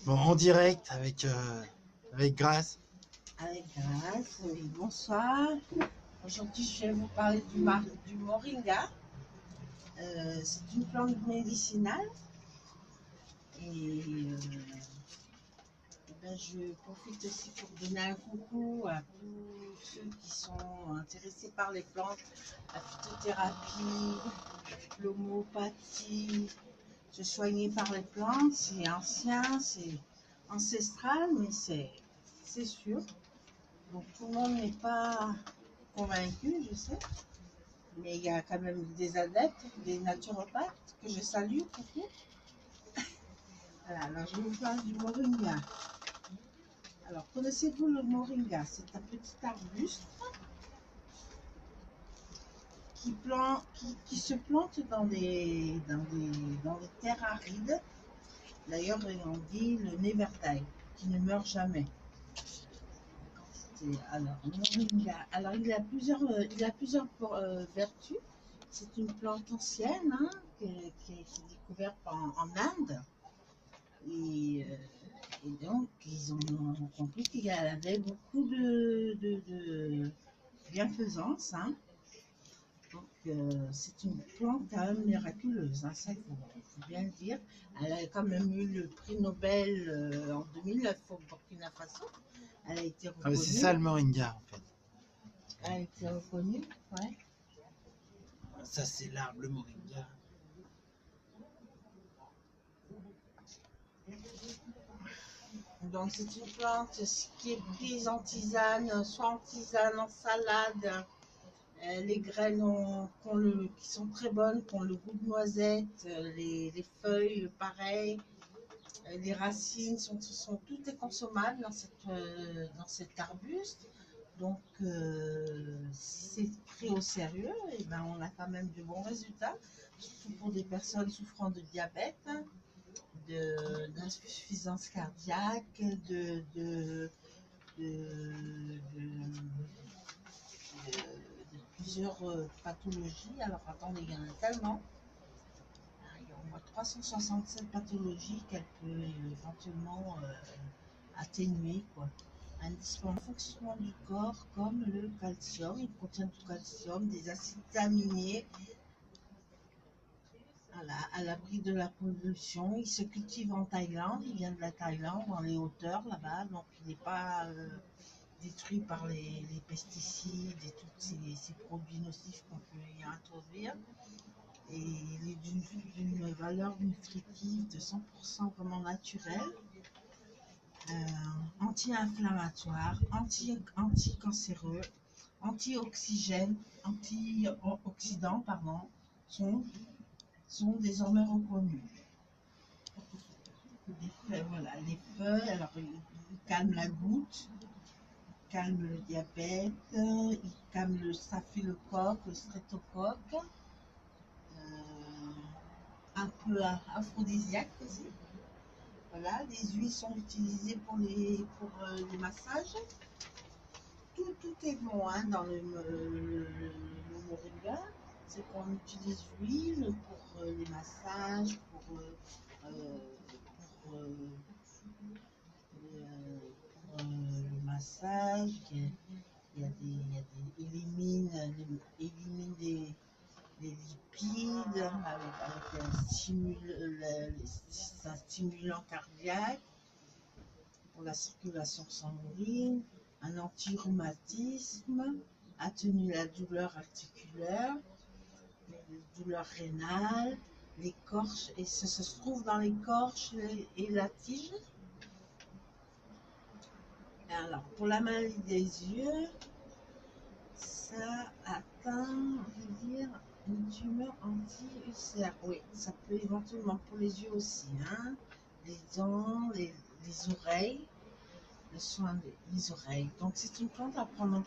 Bon, en direct avec Grace. Avec Grace, oui, bonsoir. Aujourd'hui, je vais vous parler du moringa. C'est une plante médicinale et je profite aussi pour donner un coucou à tous ceux qui sont intéressés par les plantes, la phytothérapie, l'homéopathie, se soigner par les plantes. C'est ancien, c'est ancestral, mais c'est sûr. Donc tout le monde n'est pas convaincu, je sais, mais il y a quand même des adeptes, des naturopathes que je salue, coucou. Voilà, alors je vous parle du moringa. Alors, connaissez-vous le moringa? C'est un petit arbuste qui se plante dans des terres arides. D'ailleurs, on dit le Nevertime, qui ne meurt jamais. Alors, moringa. Alors, il a plusieurs vertus. C'est une plante ancienne qui a été découverte en Inde. Et, donc, ils ont compris qu'il avait beaucoup de bienfaisance. Donc, c'est une plante quand même miraculeuse, ça il faut bien le dire. Elle a quand même eu le prix Nobel en 2009 au Burkina Faso. Elle a été Ah, c'est reconnue. ça le moringa en fait. Elle a été reconnue, ouais. Ça, c'est l'arbre, le moringa. Donc, c'est une plante qui est prise en tisane, soit en tisane, en salade. Les graines qui sont très bonnes, qui ont le goût de noisette. Les feuilles, pareil. Les racines tout est consommable dans cet arbuste. Donc, si c'est pris au sérieux, et ben, on a quand même de bons résultats, surtout pour des personnes souffrant de diabète, d'insuffisance cardiaque, de, plusieurs pathologies. Alors, attendez, il y en a tellement. Il y a au moins 367 pathologies qu'elle peut éventuellement atténuer, quoi. Indispensable au fonctionnement du corps, comme le calcium. Il contient du calcium, des acides aminés, à l'abri de la pollution. Il se cultive en Thaïlande, il vient de la Thaïlande, dans les hauteurs là-bas, donc il n'est pas détruit par les pesticides et tous ces produits nocifs qu'on peut y introduire. Et il est d'une valeur nutritive de 100% vraiment naturelle, anti-inflammatoire, anti-cancéreux, antioxydants, pardon, sont désormais reconnus. Voilà, les feuilles, alors ils calment la goutte, calme le diabète, il calme le staphylocoque, le streptocoque, un peu aphrodisiaque aussi. Voilà, les huiles sont utilisées pour les massages. Tout est bon dans le moringa. C'est qu'on utilise l'huile pour les massages, le massage. Élimine des lipides avec un stimulant cardiaque pour la circulation sanguine, un anti-rhumatisme, atténue la douleur articulaire, les douleurs rénales, l'écorce, et ça se trouve dans l'écorce et la tige. Alors, pour la maladie des yeux, ça atteint, on veut dire, une tumeur anti-ulcère. Oui, ça peut éventuellement pour les yeux aussi, les dents, les oreilles, le soin des oreilles. Donc, c'est une plante à prendre en